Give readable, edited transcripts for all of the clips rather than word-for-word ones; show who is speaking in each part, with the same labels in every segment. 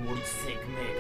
Speaker 1: maudit sec mec.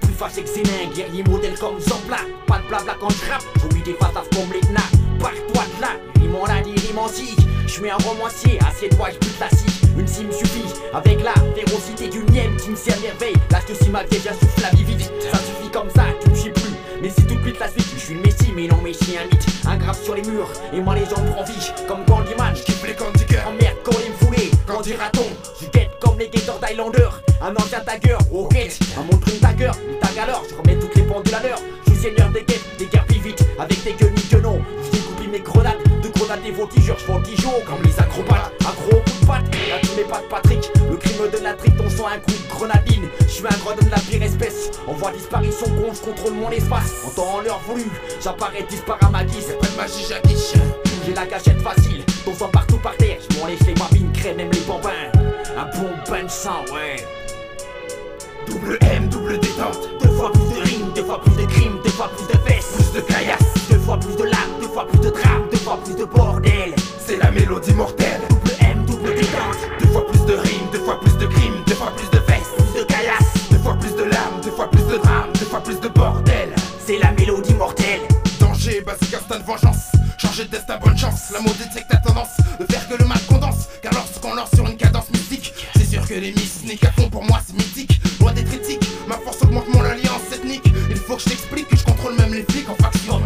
Speaker 1: Plus fâché que Zénin, guerrier modèle comme Zambla. Pas de blabla quand je rappe, j'oublie des faces comme les knack. Pars-toi de là, rime en la rime antique. J'mets un romancier, assieds-toi, j'bute la scie. Une cime me suffit, avec la férocité d'une hyène qui me sert merveille. Lâche aussi ma vieille, j'insuffle la vie vite. Ça suffit comme ça, tu me chies plus. Mais si tout de suite la suite, je suis le messie, mais non mais je suis un mythe. Un grave sur les murs, et moi les gens me prennent vie. Comme Candyman, j'kiffe les candy girls. En merde quand ils me foulaient, quand dira-t-on. Je guette comme les gators d'Highlander. Un ancien tagger, ok. Un montre une tagger, une tag alors. Je remets toutes les pendules à l'heure. Je suis seigneur des guettes, des guerres plus vite. Avec tes gueules ni que non. Je découpe mes grenades, de grenades des voltigeurs. Je voltige comme les acrobates. Un gros coup de patte, là tu mets pas de Patrick. Le crime de la trique, on sent un coup de grenadine. Je suis un gredin de la pire espèce. En voie disparition, con, je contrôle mon espace. En temps en l'heure voulu, j'apparais disparaît à ma guise.
Speaker 2: C'est pas de magie, j'affiche.
Speaker 1: J'ai la gâchette facile, ton sang partout par terre. Je m'en lèche les babines, crème, même les bambins. Un bon bain de sang, ouais.
Speaker 2: Double M, double détente.
Speaker 1: Deux fois plus de rimes, deux fois plus de crimes, deux fois plus de fesses.
Speaker 2: Plus de caillasse,
Speaker 1: deux fois plus de larmes, deux fois plus de drames, deux fois plus de bordel.
Speaker 2: c'est la mélodie mortelle.
Speaker 1: Double M, double détente.
Speaker 2: Deux fois plus de rimes, deux fois plus de crimes, deux fois plus de fesses.
Speaker 1: Plus de caillasse,
Speaker 2: Deux fois plus de larmes, deux fois plus de drames, deux fois plus de bordel.
Speaker 1: c'est la mélodie mortelle.
Speaker 2: Danger, basique, instinct de vengeance. Changer de destin, bonne chance. La mode c'est que ta tendance de faire que le mal condense. Car lorsqu'on lance sur une cadence mystique, c'est sûr que les miss niquent à fond, pour moi c'est mythique. Loin d'être éthique, ma force augmente mon alliance ethnique. Il faut que je t'explique que je contrôle même les flics en faction.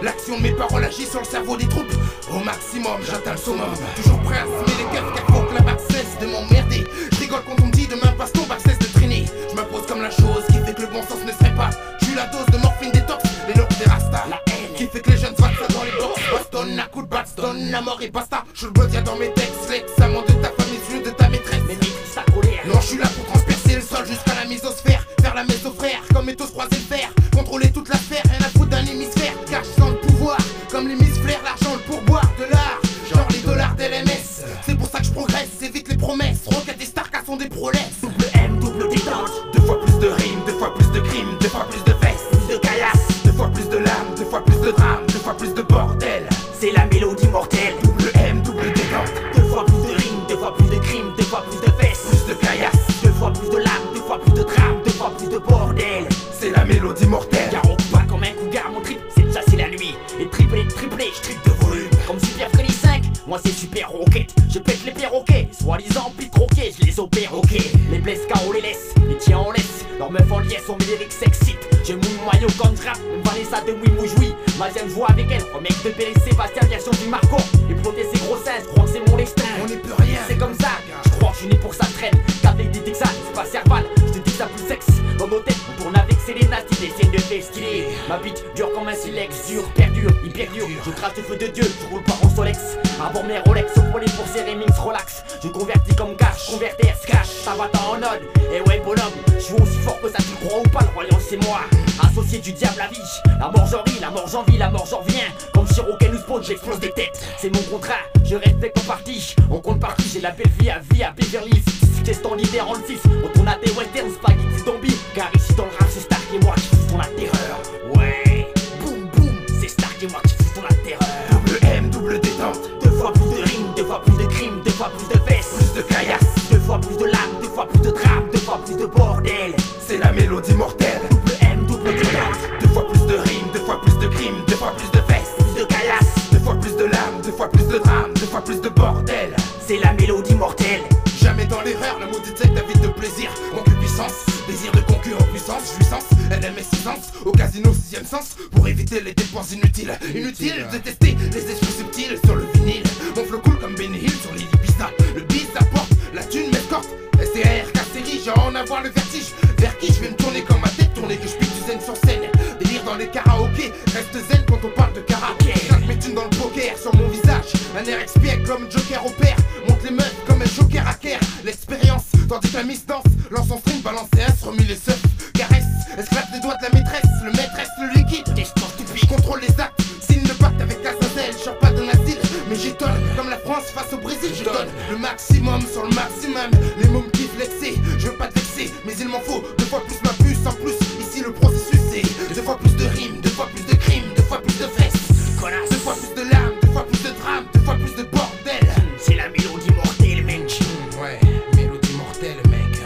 Speaker 2: L'action de mes paroles agit sur le cerveau des troupes. Au maximum, j'atteins le summum. Toujours prêt à semer les keufs car faut que la bac cesse de m'emmerder. Je rigole quand on me dit demain passe ton bac cesse de traîner. Je m'impose comme la chose qui fait que le bon sens ne serait pas. J'suis la dose de morphine détox, les looks des rastas. La haine qui fait que les jeunes se battent dans les box. Baston, à coup de baston, la mort et basta. Je le blood dans mes textes, l'examen de ta famille, celui de ta maîtresse.
Speaker 1: Mais maîtrise ta colère.
Speaker 2: Non, je suis là pour transpercer le sol jusqu'à la misosphère. Faire la messe aux frères, comme Ethos croiser le fer. Contrôler toute la sphère, rien à foutre d'un hémisphère. Car je sens le pouvoir, comme les Miss Flair, l'argent, le pourboire de l'art. Genre les dollars d'LMS. C'est pour ça que je progresse, évite les promesses. Roquette et Starka sont des prolesses.
Speaker 1: Double M, double détente.
Speaker 2: Deux fois plus de rimes, deux fois plus de crimes, deux fois plus de fesses.
Speaker 1: Plus de caillasse,
Speaker 2: Deux fois plus de larmes, deux fois plus de drames, deux fois plus de bordel.
Speaker 1: c'est la mélodie mortelle.
Speaker 2: Double M, double détente.
Speaker 1: Deux fois plus de rimes, deux fois plus de crimes, deux fois plus de fesses.
Speaker 2: Plus de caillasse,
Speaker 1: Deux fois plus de larmes, deux fois plus de drames, deux fois plus de bordel.
Speaker 2: c'est la mélodie mortelle.
Speaker 1: Car on pas comme un cougar, mon trip, c'est déjà c'est la nuit. Et triplé, je triple de volume. Comme Super Freddy 5, moi c'est Super Rocket. Je pète les perroquets, soi-disant pit croquet, je les opère, ok. Les blesses KO les laisse, les tiens en laisse. Leurs meufs en liesse, on met les lyrics s'excitent. Je mouille mon maillot comme trap, Vanessa de oui moujoui. Ma j'aime jouer avec elle, remake de Pérez Sébastien, version du Marco. Et ploter ses gros seins, je crois que c'est mon destin.
Speaker 2: On n'est plus rien.
Speaker 1: C'est comme ça, je crois que je suis né pour ça traîne. Qu'avec des Texans, c'est pas Serval, je te dis ça plus sexe. Dans nos têtes, on tourne avec Selena, style des scènes de fait stylé. Ma bite dure comme un silex, dur, perdure, hyper dur. Je crache le feu de Dieu, je roule pas en Solex. Avant mes Rolex, au poignet pour serrer mix relax. Je convertis comme cash, converter, cash, ça va t'en en node. Et ouais bonhomme, je suis aussi fort que ça, tu crois ou pas, le royaume c'est moi. Associé du diable à vie, la mort j'en ris, la mort j'en vis, la mort j'en reviens. Comme Cherokee nous spawn, j'explose des têtes. C'est mon contrat, je respecte en partie. On compte partie, j'ai la belle vie à Beverly Hills. Test en l'hiver en le 6, on tourne à des westerns, spaghetti zombie. Car ici dans le rap c'est Stark et moi qui font la terreur. Ouais, boum boum, c'est Stark et moi qui font la terreur.
Speaker 2: Double M, double détente.
Speaker 1: Deux fois plus de rimes, deux fois plus de crimes, deux fois plus de fesses.
Speaker 2: Plus de caillasse,
Speaker 1: Deux fois plus de larmes, deux fois plus de drames, deux fois plus de bordel.
Speaker 2: c'est la mélodie mortelle.
Speaker 1: Double M, double détente.
Speaker 2: Deux fois plus de rimes, deux fois plus de crimes, deux fois plus de fesses.
Speaker 1: Plus de caillasse,
Speaker 2: Deux fois plus de larmes, deux fois plus de drames, deux fois plus de bordel.
Speaker 1: c'est la mélodie mortelle.
Speaker 2: Jamais dans l'erreur, le mot détecte la vie de plaisir. Concupiscence, désir de concurrent puissance, jouissance, LMS sens, au casino sixième sens. Pour éviter les dépenses inutiles. Inutile de tester les esprits subtils sur le vinyle. Mon flow cool comme Benny Hill sur les Ibiza. Le biz apporte, la thune m'escorte. STR, série, j'ai en avoir le vertige. Vers qui je vais me tourner comme ma tête tournée, que je pique du zen sur scène. Délire dans les karaokés, reste zen quand on parle de karaoké. Claque mes thunes dans le poker sur mon visage. Un air expiègle comme Joker au père. Monte les meufs comme un joker à Caire. L'expérience, tandis que la miss danse. Lance son string, balance et S, remue les seufs. Caresse, esclave les doigts de la maîtresse. Le maîtresse, le liquide, question stupide. Je contrôle les actes, signe le pacte avec la zazelle. Je sors pas d'un asile, mais j'étonne. Comme la France face au Brésil, je donne le maximum sur le maximum. Les mômes qui flexer, je veux pas te vexer, mais il m'en faut deux fois plus ma puce. En plus, ici le processus c'est deux fois plus de rimes, deux fois plus de crimes, deux fois plus de fesses.
Speaker 1: Connasse,
Speaker 2: Deux fois plus de larmes, deux fois plus de drames, deux fois plus de bordel.
Speaker 1: c'est la mélodie mortelle, mec.
Speaker 2: Ouais, mélodie mortelle, mec.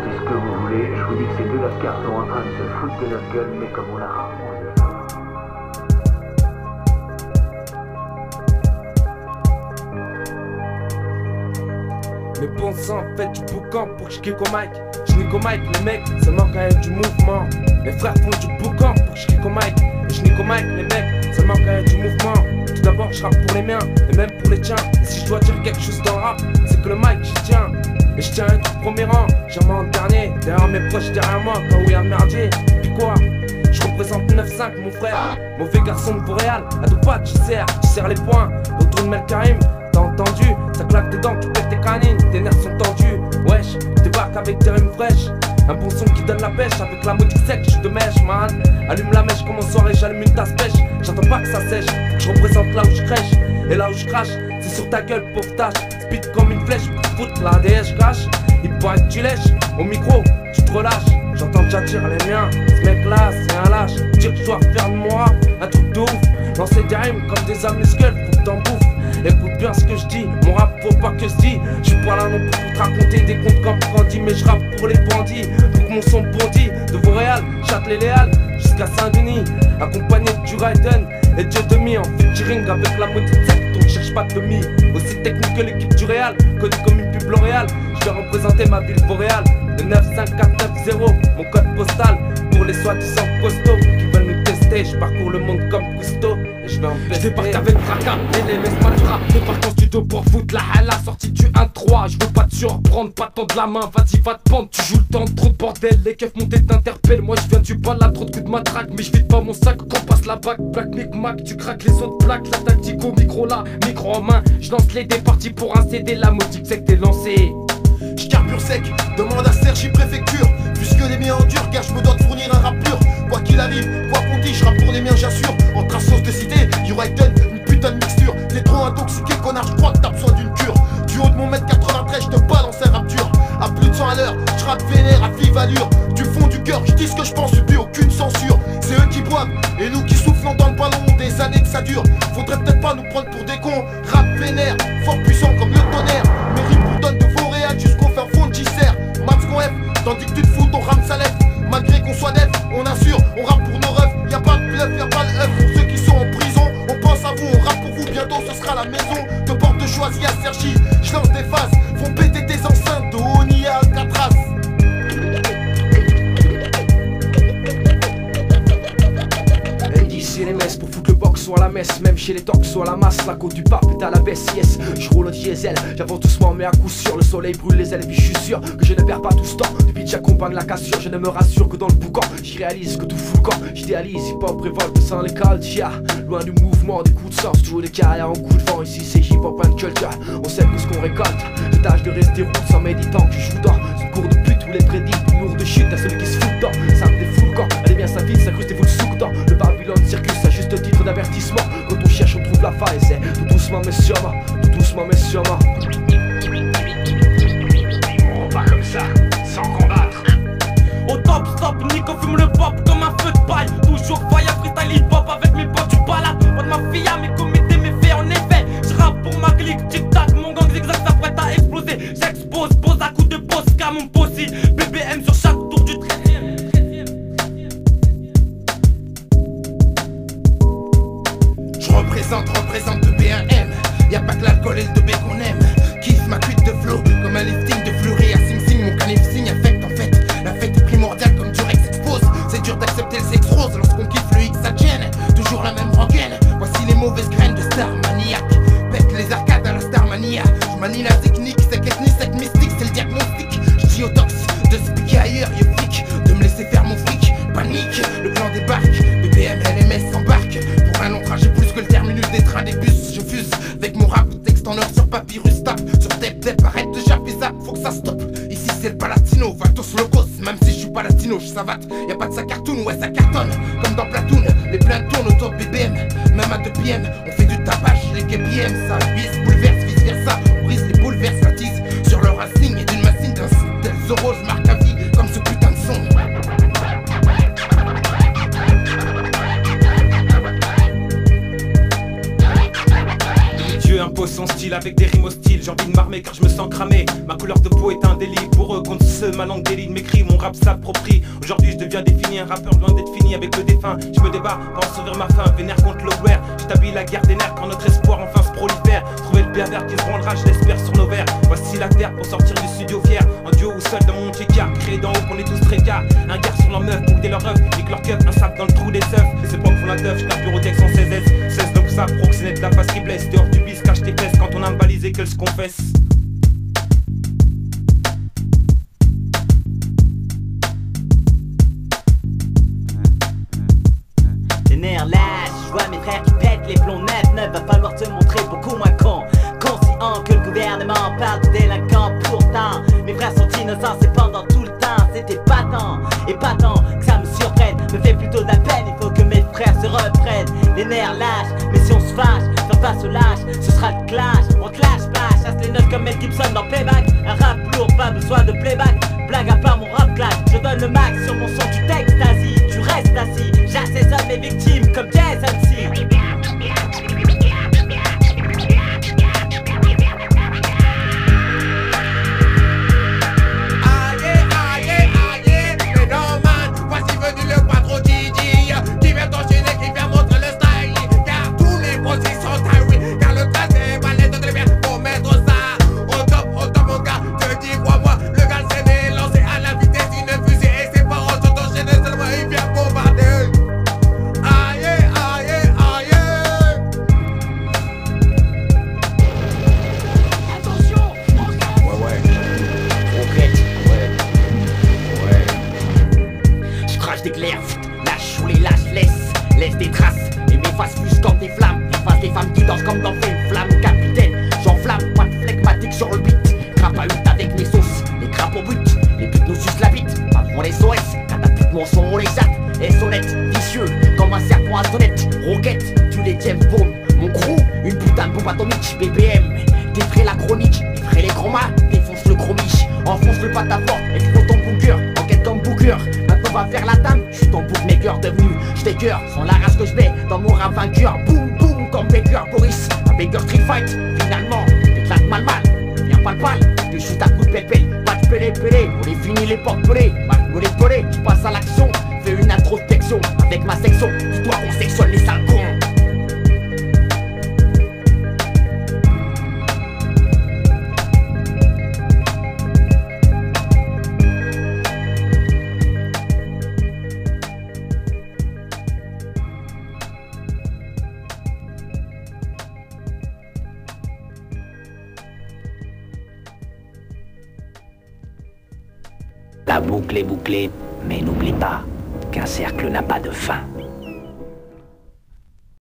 Speaker 3: c'est ce que vous voulez. Je vous dis que ces deux lascars sont en train de se foutre de notre gueule, mais comme on l'a rarement vu.
Speaker 4: Mais bon sang, faites du boucan pour que je kick au mic. Je nique au mic, les mecs, ça manque quand même du mouvement. Mes frères font du boucan pour que je kick au mic. Et je nique au mic, les mecs, ça manque quand même du mouvement. Tout d'abord, je rappe pour les miens, et même pour les tiens. Et si je dois dire quelque chose dans le rap, c'est que le mic, j'y tiens. Et je tiens à être au premier rang, jamais en dernier. Derrière mes proches, derrière moi, quand où y'a merdier. Puis quoi? Je représente 9-5, mon frère. Mauvais garçon de Boréal, à deux pattes, tu serres les poings. Retourne Melkarim. T'as entendu, ça claque dedans, tu pètes tes canines, tes nerfs sont tendus. Wesh, débarque avec tes rimes fraîches. Un bon son qui donne la pêche, avec la modique sec, je te mèche, man. Allume la mèche comme en soirée, j'allume une tasse pêche. J'attends pas que ça sèche, faut que je représente là où je crèche. Et là où je crache, c'est sur ta gueule, pauvre tâche. Speed comme une flèche, pour foutre la DS, je cache. Il paraît que tu lèches, au micro, tu te relâches. J'entends déjà dire les miens, ce mec là, c'est un lâche. Dire que je dois faire de moi un truc de ouf. Lancer des rimes comme des amuse-gueules, faut que t'en bouffes. Écoute bien ce que je dis, mon rap faut pas que je dis. Je suis pas là non plus pour te raconter des contes comme Brandy, mais je rappe pour les bandits. Pour que mon son bondit de Vauréal, Châtelet-Léal jusqu'à Saint-Denis. Accompagné du Raiden et Dieu demi en featuring avec la maudite secte, donc cherche pas de demi. Aussi technique que l'équipe du Real, connu comme une pub L'Oréal. Je vais représenter ma ville Vauréal. Le 95490, mon code postal. Pour les soi-disant costauds qui veulent nous tester. Je parcours le monde comme Cousteau et je vais en pester.
Speaker 5: Je débarque avec fracas et les laisse mal frappe. Débarque en studio pour foutre la hala. Sortie du 1-3, je veux pas te surprendre, pas tendre la main, vas-y va te pendre. Tu joues le temps, trop de bordel, les keufs montés t'interpellent. Moi je viens du bas là, trop de coups de matraque. Mais je vide pas mon sac quand passe la bague. Black Mic Mac, tu craques les autres plaques. La tactique au micro là, micro en main. Je lance les dés partis pour un CD, la maudite c'est que t'es lancé.
Speaker 2: J'carbure sec, demande à Sergi Préfecture. Puisque les miens endurent, car je me dois de fournir un rap pur. Quoi qu'il arrive, quoi qu'on dise, je rappe pour les miens, j'assure. Entre un sauce de cité, du Raiden, une putain de mixture. T'es trop intoxiqué, connard, je crois que t'as besoin d'une cure. Du haut de mon mètre 93, je te balance un rap dur. À plus de 100 à l'heure, je rappe vénère à vive allure. Du fond du cœur, je dis ce que je pense, plus aucune censure. C'est eux qui boivent, et nous qui soufflons dans le ballon. Des années que ça dure, faudrait peut-être pas nous prendre pour des cons. Rap vénère, fort puissant comme le tonnerre. Mes rimes vous donnent de Vauréal jusqu'au fin fond de Gisère. Max qu'on F, tandis que tu te fous, ton rame sa lèvre. Malgré qu'on soit neuf, on assure, on rappe pour nos rêves. Y'a pas de bluff, y'a pas de œuf. Pour ceux qui sont en prison, on pense à vous, on rappe pour vous. Bientôt ce sera la maison de porte de choisi à Sergi. Je lance des phases, font péter tes enceintes de Oni à Alcatraz.
Speaker 1: C'est les messes pour foutre le box soit à la messe, même chez les tocs soit à la masse, la côte du pape est à la baisse, yes. Je roule au diesel, j'avance doucement mais à coup sûr, le soleil brûle les ailes et puis je suis sûr que je ne perds pas tout ce temps. Depuis que j'accompagne la cassure, je ne me rassure que dans le boucan. J'y réalise que tout fout le camp, j'idéalise, hip-hop révolte sans les culture. Loin du mouvement, des coups de sens, toujours des carrières en coup de vent. Ici c'est hip-hop and culture, on sait que ce qu'on récolte. Je tâche de rester route sans méditant que je joue dans ce cours de pute où les prédits, lourds de chute à celui qui se fout dedans. Ça me défoule le camp, allez bien sa vie, ça cruste et vous le souk dans le Babylone Circus, à juste titre d'avertissement. Quand on cherche on trouve la faille, c'est tout doucement mais sûrement, tout doucement mais sûrement.
Speaker 5: On va comme ça, sans combattre. Au top, stop, Nico fume le pop comme un feu de paille. Toujours fire, freestyle hip-hop avec mes potes, tu balades. Pas de ma fille, mes comités, mes faits en effet. Je rappe pour ma clique, tic-tac, mon gang zigzag s'apprête à exploser. J'expose, pose à coup de pose, qu'à mon possi. BBM sur chaque tour du 13e.
Speaker 2: Représente le B1M. Y'a pas que l'alcool et le 2B qu'on aime. Kiffe ma cuite de flow, comme un lifting de fleurie à Sing Sing. Mon canif signe affecte en fait. La fête est primordiale comme Durex expose. C'est dur d'accepter le sexe rose lorsqu'on kiffe le X à gêne. Toujours la même rengaine. Voici les mauvaises graines de Star Maniac. Pète les arcades à la Star Mania. Je manie la technique, sec ethnie, sec mystique, c'est le diagnostic. J'dis au tox de se piquer ailleurs, y'a flic. De me laisser faire mon fric. Panique, le plan débarque. BBM, LMS s'embarque. Pour un long trajet plus que le terminus des trains, des bus. Je fuse avec mon rap, texte en or sur papyrus, tape. Sur tep, arrête de japper ça, faut que ça stoppe. Ici c'est le Palatino, Vatos Locos. Même si je suis pas latino, je savate. Y'a pas de sa cartoon, ouais ça cartonne. Comme dans Platoon, les plaintes tournent autour de BBM. Même à 2 PM, on fait du tapage, les KBM. Ça bise, bouleverse, vice versa. On brise les bouleverse, la tise sur leur racing. Et d'une machine d'un tel Zoro, je marque à vie comme ce putain de son.
Speaker 5: Dieu impose son style avec des rimes hostiles.
Speaker 6: ville, j'ai envie de m'armer car je me sens cramé. Ma couleur de peau est un délit pour eux, contre ceux, ma langue délit m'écrit, mon rap s'approprie. Aujourd'hui je deviens défini, un rappeur loin d'être fini avec le défunt. Je me débat pour en sauver ma faim, vénère contre l'oware. J'établis la guerre des nerfs quand notre espoir enfin se prolifère. Trouver le pervers qui se branlera, je l'espère sur nos verres. Voici la terre pour sortir du studio fier. En duo ou seul dans mon J-car, créé d'en haut qu'on est tous très gars. Un gars sur leur meuf, boucler leur œuf, nique leur keuf, un sac dans le trou des œufs. Les époques font la teuf, j'carbure au texte en 16S. 16 donc ça, proxénète la face qui blesse. Dehors du bis, cache tes fesses quand on a balisé qu'elle se confesse.
Speaker 7: Les nerfs lâches, je vois mes frères qui pètent les plombs neufs. Va falloir te montrer beaucoup moins con. Conscient que le gouvernement parle de délinquants. Pourtant, mes frères sont innocents, c'est pendant tout le temps. C'était épatant que ça me surprenne. Me fait plutôt de la peine, il faut que mes frères se reprennent. Les nerfs lâches, mais si on se fâche, faire face au lâche, ce sera le clash. On te lâche pas, chasse les notes comme Mel Gibson dans Playback. Un rap lourd, pas besoin de playback. Blague à part mon rap clash, je donne le max sur mon son, tu t'extasies, tu restes assis. J'assaisonne mes victimes comme Jason C.
Speaker 1: Laisse des traces et mes faces fusent comme des flammes. Les faces des femmes qui dansent comme dans une flamme. Capitaine, j'enflamme, pas de flegmatique sur le beat. Crape à 8 avec mes sauces, les crapauds au but. Les putes nous sucent la bite, patron les SOS. Catapulte mon son, on les jatte. Et sonnette, vicieux, comme un serpent à sonnette. Roquette, tu les James Bond. Mon crew, une putain de bombe atomique. BBM, défrais la chronique. Défrais les grands mâts, défonce le chromiche. Enfonce le patafort, expose ton bunker. Enquête comme Booker. On va faire la dame, je suis ton bookmaker devenu j't'écœure, sans la race que je mets dans mon rap vainqueur. Boum boum comme Baker Boris, un Baker Street Fight. Finalement, t'éclates mal, viens pas le pal, tu shoot à coups de pépé. Pas de pélé, on les finit les portes pelées. Mal me les pelés, je passe à l'action, fais une introspection avec ma section. Dis-toi qu'on sectionne les sales cons.
Speaker 8: La boucle est bouclée, mais n'oublie pas qu'un cercle n'a pas de fin.